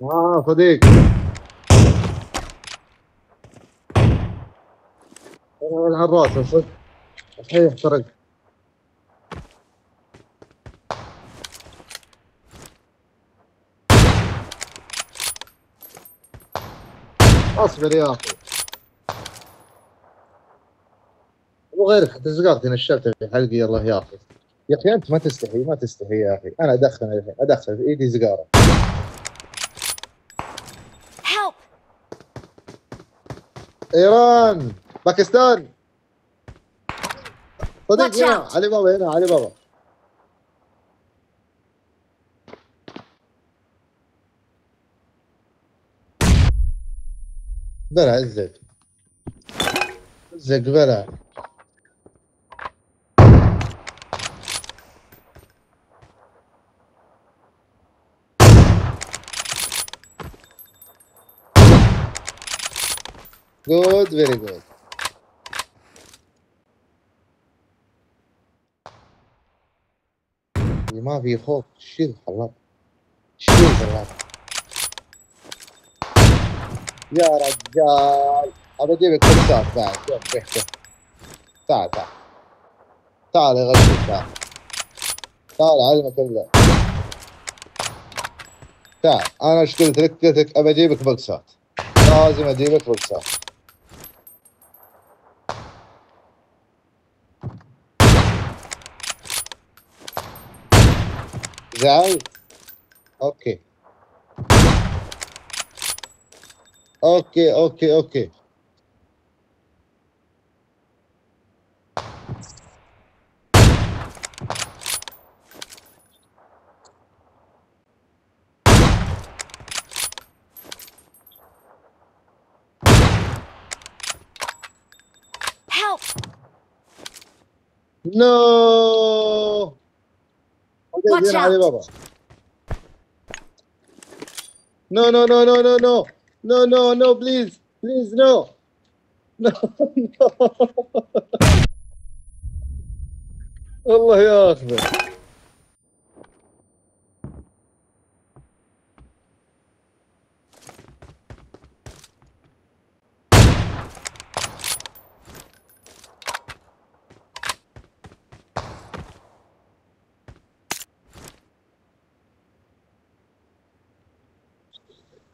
صديق. على الراس صدق. الحين احترق. اصبر يا اخي. وغيرك حتى سقطت نشلت في حلقي. الله يا اخي. يا اخي انت ما تستحي ما تستحي يا اخي. انا ادخل في ايدي سيجاره. Help! ايران. باكستان. صديق Watch هنا out! علي بابا. هنا علي بابا. بلا عزك. عزك بلا. جود فيري جود. ما في خوف. شيل خلاص. شيل خلاص. يا رجال ابى اجيبك كرسات بعد. شوف ريحته. تعال تعال. تعال يا غشيم تعال. تعال علمك الله. تعال انا ايش قلت لك؟ قلت لك ابى اجيبك بوكسات. لازم اجيبك بوكسات. زعلت؟ اوكي اوكي اوكي اوكي. Help! نو. Watch هنا علي out! بابا. نو نو نو نو نو نو نو نو نو بليز بليز نو نو. الله ياخذه.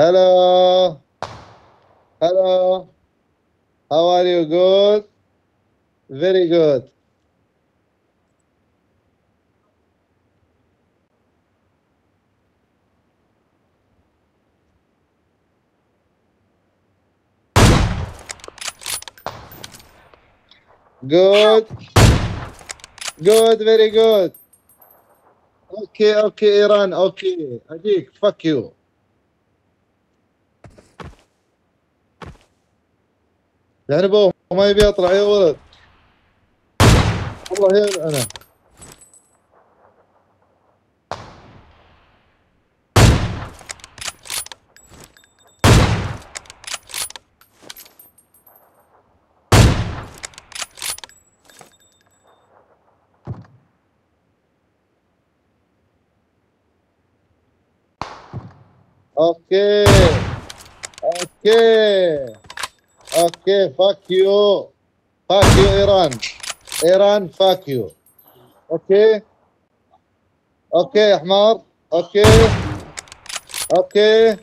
Hello. Hello. How are you? Good? Very good. Good. Good. Very good. Okay. Okay. Iran. Okay. أجيك. Fuck you. يعني بابا ما يبي يطلع يا ولد. والله يا أنا. Okay. Okay. Okay. Fuck you. Fuck you Iran. Iran. Fuck you. Okay. Okay يا حمار. Okay. Okay.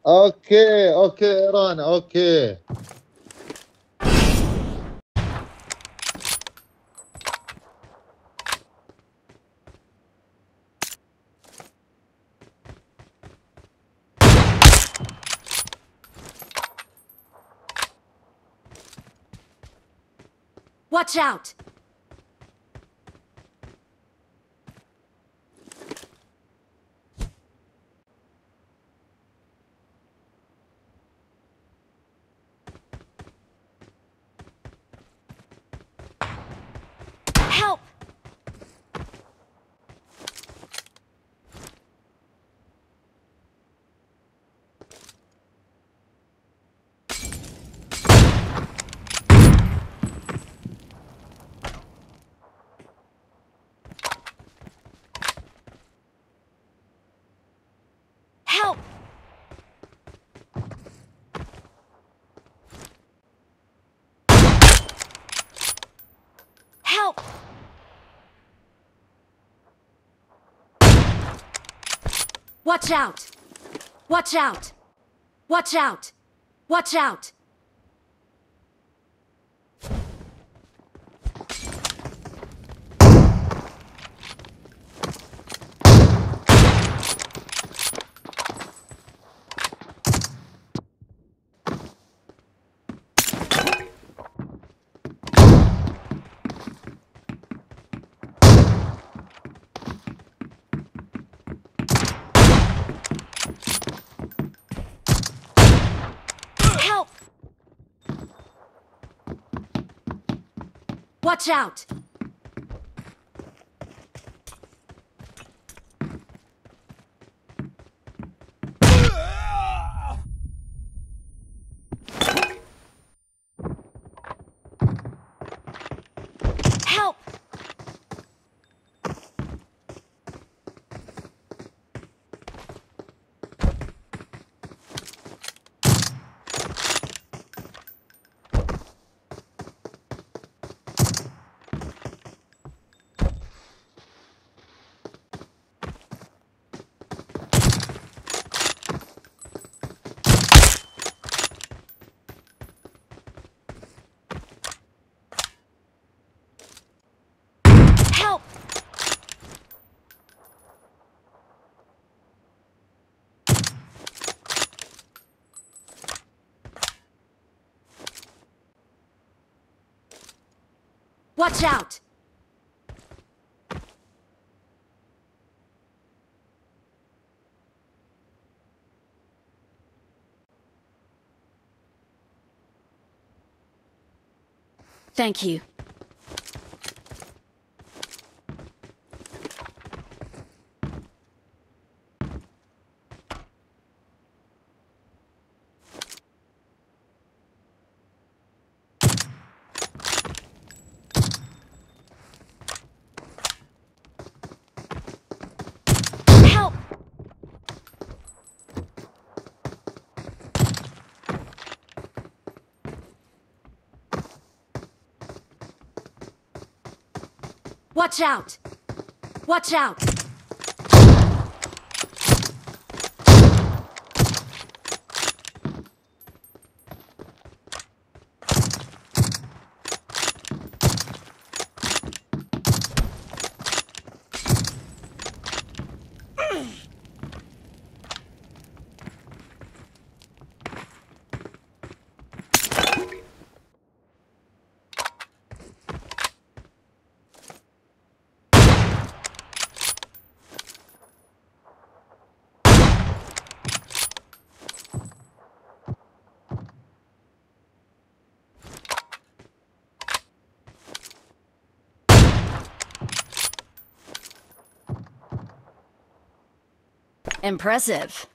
Okay. Okay Iran. Okay. Watch out! Watch out! Watch out! Watch out! Watch out! Help! Watch out! Help! Help! Watch out! Thank you. Help! Watch out! Watch out! Impressive.